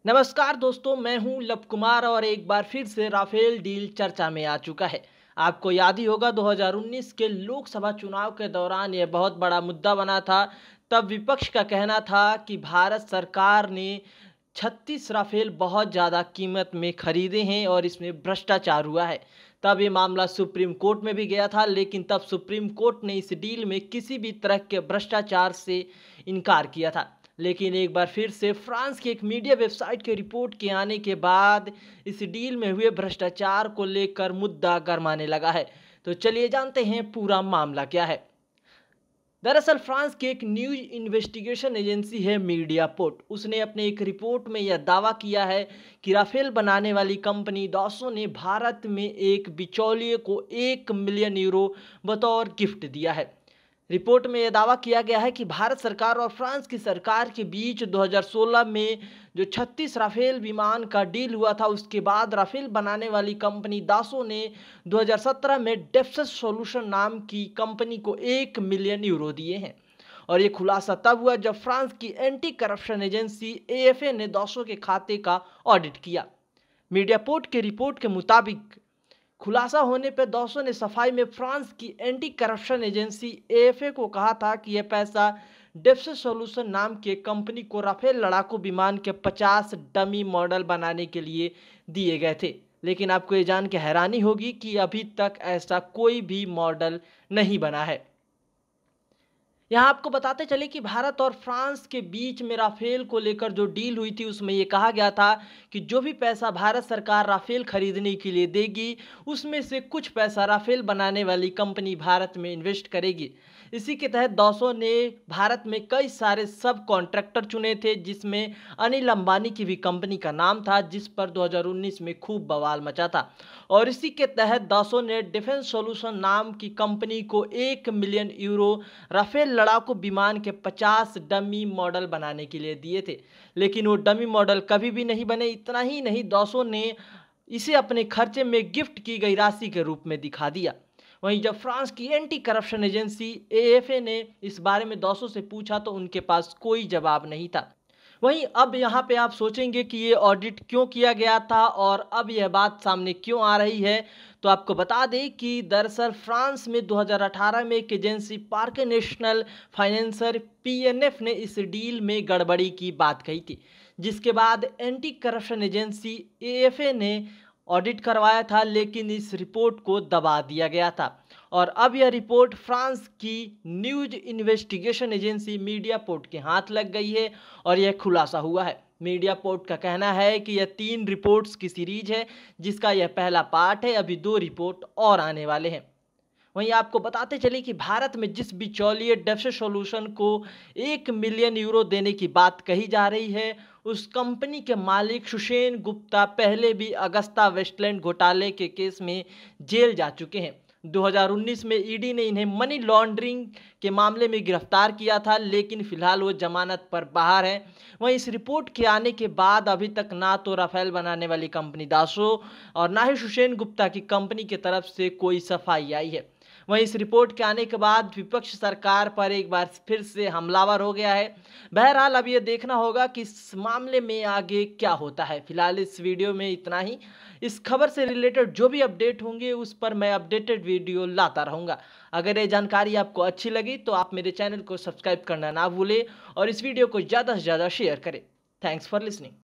नमस्कार दोस्तों, मैं हूं लव कुमार और एक बार फिर से राफेल डील चर्चा में आ चुका है। आपको याद ही होगा 2019 के लोकसभा चुनाव के दौरान यह बहुत बड़ा मुद्दा बना था। तब विपक्ष का कहना था कि भारत सरकार ने 36 राफेल बहुत ज़्यादा कीमत में खरीदे हैं और इसमें भ्रष्टाचार हुआ है। तब ये मामला सुप्रीम कोर्ट में भी गया था, लेकिन तब सुप्रीम कोर्ट ने इस डील में किसी भी तरह के भ्रष्टाचार से इनकार किया था। लेकिन एक बार फिर से फ्रांस की एक मीडिया वेबसाइट के रिपोर्ट के आने के बाद इस डील में हुए भ्रष्टाचार को लेकर मुद्दा गरमाने लगा है। तो चलिए जानते हैं पूरा मामला क्या है। दरअसल फ्रांस की एक न्यूज इन्वेस्टिगेशन एजेंसी है मीडियापोर्ट। उसने अपने एक रिपोर्ट में यह दावा किया है कि राफेल बनाने वाली कंपनी डॉसो ने भारत में एक बिचौलिए को 1 मिलियन यूरो बतौर गिफ्ट दिया है। रिपोर्ट में यह दावा किया गया है कि भारत सरकार और फ्रांस की सरकार के बीच 2016 में जो 36 राफेल विमान का डील हुआ था, उसके बाद राफेल बनाने वाली कंपनी दासो ने 2017 में डेप्सस सॉल्यूशन नाम की कंपनी को 1 मिलियन यूरो दिए हैं। और ये खुलासा तब हुआ जब फ्रांस की एंटी करप्शन एजेंसी एएफए ने दासो के खाते का ऑडिट किया। मीडियापोर्ट के रिपोर्ट के मुताबिक खुलासा होने पर दौसों ने सफाई में फ्रांस की एंटी करप्शन एजेंसी एएफए को कहा था कि यह पैसा डेप्सस सॉल्यूशन नाम के कंपनी को राफेल लड़ाकू विमान के 50 डमी मॉडल बनाने के लिए दिए गए थे। लेकिन आपको ये जान के हैरानी होगी कि अभी तक ऐसा कोई भी मॉडल नहीं बना है। यहाँ आपको बताते चले कि भारत और फ्रांस के बीच में राफेल को लेकर जो डील हुई थी, उसमें ये कहा गया था कि जो भी पैसा भारत सरकार राफेल खरीदने के लिए देगी, उसमें से कुछ पैसा राफेल बनाने वाली कंपनी भारत में इन्वेस्ट करेगी। इसी के तहत दौसो ने भारत में कई सारे सब कॉन्ट्रैक्टर चुने थे, जिसमें अनिल अंबानी की भी कंपनी का नाम था, जिस पर 2019 में खूब बवाल मचा था। और इसी के तहत दौसो ने डिफेंस सॉल्यूशन नाम की कंपनी को 1 मिलियन यूरो राफेल लड़ाकू विमान के 50 डमी मॉडल बनाने के लिए दिए थे। लेकिन वो डमी मॉडल कभी भी नहीं बने। इतना ही नहीं, दौसो ने इसे अपने खर्चे में गिफ्ट की गई राशि के रूप में दिखा दिया। वहीं जब फ्रांस की एंटी करप्शन एजेंसी एएफए ने इस बारे में दौसों से पूछा तो उनके पास कोई जवाब नहीं था। वहीं अब यहाँ पे आप सोचेंगे कि ये ऑडिट क्यों किया गया था और अब यह बात सामने क्यों आ रही है। तो आपको बता दें कि दरअसल फ्रांस में 2018 में एक agency park national financer PNF ने इस डील में गड़बड़ी की बात कही थी, जिसके बाद एंटी करप्शन एजेंसी एएफए ने ऑडिट करवाया था, लेकिन इस रिपोर्ट को दबा दिया गया था। और अब यह रिपोर्ट फ्रांस की न्यूज इन्वेस्टिगेशन एजेंसी मीडियापोर्ट के हाथ लग गई है और यह खुलासा हुआ है। मीडियापोर्ट का कहना है कि यह 3 रिपोर्ट्स की सीरीज है, जिसका यह पहला पार्ट है। अभी 2 रिपोर्ट और आने वाले हैं। वहीं आपको बताते चले कि भारत में जिस बिचौलिए डेप्सस सॉल्यूशन को 1 मिलियन यूरो देने की बात कही जा रही है, उस कंपनी के मालिक सुषेण गुप्ता पहले भी अगस्ता वेस्टलैंड घोटाले के केस में जेल जा चुके हैं। 2019 में ईडी ने इन्हें मनी लॉन्ड्रिंग के मामले में गिरफ्तार किया था, लेकिन फिलहाल वो जमानत पर बाहर है। वहीं इस रिपोर्ट के आने के बाद अभी तक ना तो राफेल बनाने वाली कंपनी दासो और ना ही सुषेण गुप्ता की कंपनी की तरफ से कोई सफाई आई है। वहीं इस रिपोर्ट के आने के बाद विपक्ष सरकार पर एक बार फिर से हमलावर हो गया है। बहरहाल अब ये देखना होगा कि इस मामले में आगे क्या होता है। फिलहाल इस वीडियो में इतना ही। इस खबर से रिलेटेड जो भी अपडेट होंगे उस पर मैं अपडेटेड वीडियो लाता रहूँगा। अगर ये जानकारी आपको अच्छी लगी तो आप मेरे चैनल को सब्सक्राइब करना ना भूलें और इस वीडियो को ज़्यादा से ज़्यादा शेयर करें। Thanks for listening.